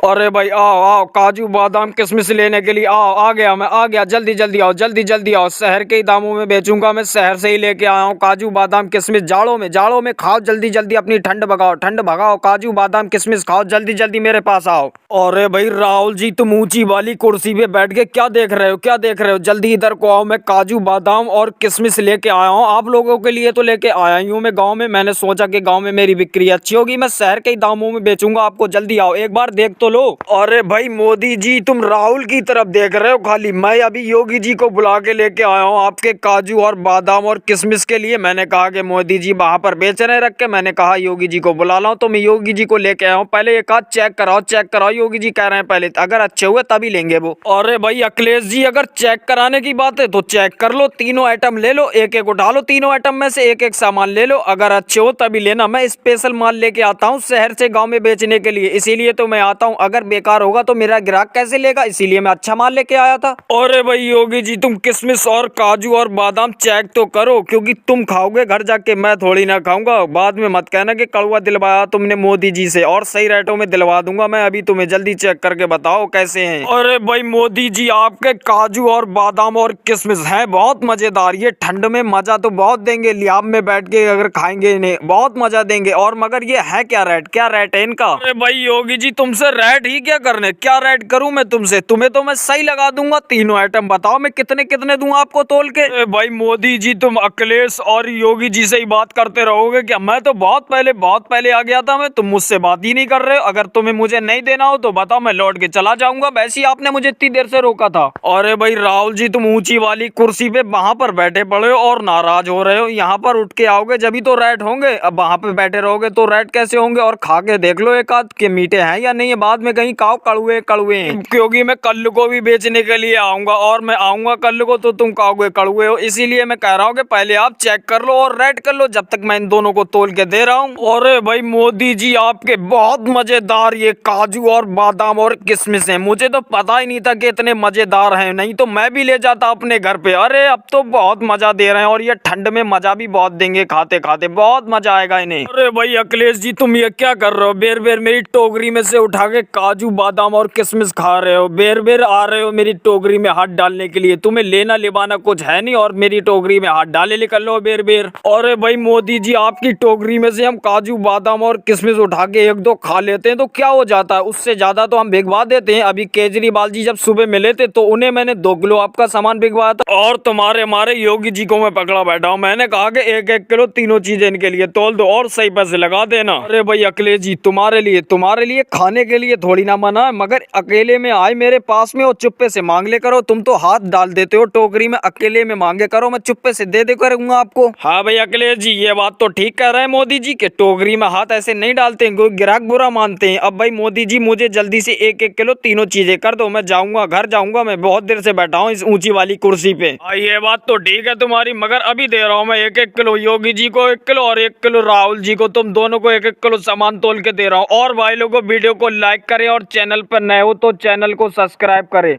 अरे भाई आओ आओ, काजू बादाम किशमिश लेने के लिए आओ। आ गया, जल्दी जल्दी आओ, जल्दी जल्दी आओ। शहर के ही दामों में बेचूंगा मैं, शहर से ही लेके आया हूँ काजू बादाम किशमिश। जाड़ों में खाओ, जल्दी जल्दी अपनी ठंड भगाओ। काजू बादाम किशमिश खाओ, जल्दी जल्दी मेरे पास आओ। अरे भाई राहुल जी, तुम ऊंची वाली कुर्सी पे बैठ के क्या देख रहे हो? जल्दी इधर को आओ, मैं काजू बादाम और किशमिश लेके आया हूँ आप लोगों के लिए। तो लेके आया ही हूँ मैं गाँव में। मैंने सोचा कि गाँव में मेरी बिक्री अच्छी होगी, मैं शहर के ही दामों में बेचूंगा आपको। जल्दी आओ, एक बार देख तो लो। अरे भाई मोदी जी, तुम राहुल की तरफ देख रहे हो खाली। मैं अभी योगी जी को बुला के लेके आया हूँ आपके काजू और बादाम और किशमिश के लिए। मैंने कहा कि मोदी जी वहां पर बेच रहे रख के, मैंने कहा योगी जी को बुला लाऊं, तो मैं योगी जी को लेके आया हूँ। पहले एक आध चेक कराओ। योगी जी कह रहे हैं पहले अगर अच्छे हुए तभी लेंगे वो। अरे भाई अखिलेश जी, अगर चेक कराने की बात है तो चेक कर लो, तीनों आइटम ले लो, एक एक उठा लो, तीनों आइटम में से एक एक सामान ले लो। अगर अच्छे हो तभी लेना। मैं स्पेशल माल लेके आता हूँ शहर से गाँव में बेचने के लिए, इसीलिए तो मैं आता हूँ। अगर बेकार होगा तो मेरा ग्राहक कैसे लेगा, इसीलिए मैं अच्छा माल लेके आया था। अरे भाई योगी जी, तुम किशमिश और काजू और बादाम चेक तो करो, क्योंकि तुम खाओगे घर जाके, मैं थोड़ी ना खाऊंगा। बाद में मत कहना कि कड़वा दिलवाया तुमने मोदी जी से, और सही रेटों में दिलवा दूंगा मैं। अभी तुम्हें जल्दी चेक करके बताओ कैसे हैं। अरे भाई मोदी जी, आपके काजू और बादाम और किशमिश है बहुत मजेदार। ये ठंड में मजा तो बहुत देंगे, लियाब में बैठ के अगर खाएंगे इन्हें बहुत मजा देंगे। और मगर ये है क्या रेट है इनका? अरे भाई योगी जी, तुमसे रेट ही क्या करने, क्या रेट करूं मैं तुमसे? तुम्हें तो मैं सही लगा दूंगा। तीनों आइटम बताओ मैं कितने कितने दूं आपको तोल के। भाई मोदी जी, तुम अखिलेश और योगी जी से ही बात करते रहोगे क्या? मैं तो बहुत पहले आ गया था मैं, तुम मुझसे बात ही नहीं कर रहे हो। अगर तुम्हें मुझे नहीं देना हो तो बताओ, मैं लौट के चला जाऊंगा। वैसे ही आपने मुझे इतनी देर से रोका था। अरे भाई राहुल जी, तुम ऊंची वाली कुर्सी पे वहां पर बैठे पड़े हो और नाराज हो रहे हो। यहाँ पर उठ के आओगे जब तो रेट होंगे, अब वहां पे बैठे रहोगे तो रेट कैसे होंगे? और खा के देख लो एक आध के मीठे हैं या नहीं है, बाद में कहीं खाओ कड़वे हैं। क्योंकि मैं कल को भी बेचने के लिए आऊंगा, और मैं आऊंगा कल को तो तुम खाओगे कड़वे हो। इसीलिए मैं कह रहा हूँ कि पहले आप चेक कर लो और रेट कर लो, जब तक मैं इन दोनों को तोल के दे रहा हूँ। अरे भाई मोदी जी, आपके बहुत मजेदार ये काजू और बादाम और किशमिश हैं। मुझे तो पता ही नहीं था कि इतने मजेदार हैं, नहीं तो मैं भी ले जाता अपने घर पे। अरे अब तो बहुत मजा दे रहे हैं, और ये ठंड में मजा भी बहुत देंगे, खाते खाते बहुत मजा आएगा इन्हें। अरे भाई अखिलेश जी, तुम ये क्या कर रहे हो? बेर मेरी टोकरी में से उठा के काजू बादाम और किशमिश खा रहे हो। बेर आ रहे हो मेरी टोकरी में हाथ डालने के लिए। तुम्हें लेना लेवाना कुछ है नहीं, और मेरी टोकरी में हाथ डाले निकल लो बेर। अरे भाई मोदी जी, आपकी टोकरी में से हम काजू बादाम और किशमिश उठा के एक दो खा लेते हैं तो क्या हो जाता है, उससे ज्यादा तो हम भिगवा देते हैं। अभी केजरीवाल जी जब सुबह मिले थे तो उन्हें मैंने 2 किलो आपका सामान भिगवाया था, और तुम्हारे हमारे योगी जी को मैं पकड़ा बैठा हूँ। मैंने कहा कि 1-1 किलो तीनों चीजें इनके लिए तोल दो और सही पैसे लगा देना। अरे भाई अखिलेश जी, तुम्हारे लिए खाने के लिए थोड़ी ना मना है, मगर अकेले में आए मेरे पास में और चुप्पे से मांग ले करो। तुम तो हाथ डाल देते हो टोकरी में, अकेले में मांगे करो, मैं चुप्पे से दे करूंगा आपको। हाँ भाई अखिलेश जी, ये बात तो ठीक कह रहे हैं मोदी जी के, टोकरी में हाथ ऐसे नहीं डालते हैं, ग्राहक बुरा मानते हैं। अब भाई मोदी जी, मुझे जल्दी से 1-1 किलो तीनों चीजें कर दो, मैं जाऊंगा घर जाऊंगा। मैं बहुत देर से बैठा हूँ इस ऊंची वाली कुर्सी पे। ये बात तो ठीक है तुम्हारी, मगर अभी दे रहा हूँ मैं 1-1 किलो योगी जी को 1 किलो, और 1 किलो राहुल जी को। तुम दोनों को 1-1 किलो सामान तोल के दे रहा हूँ। और भाई लोगों, वीडियो को लाइक करें, और चैनल पर नए हो तो चैनल को सब्सक्राइब करें।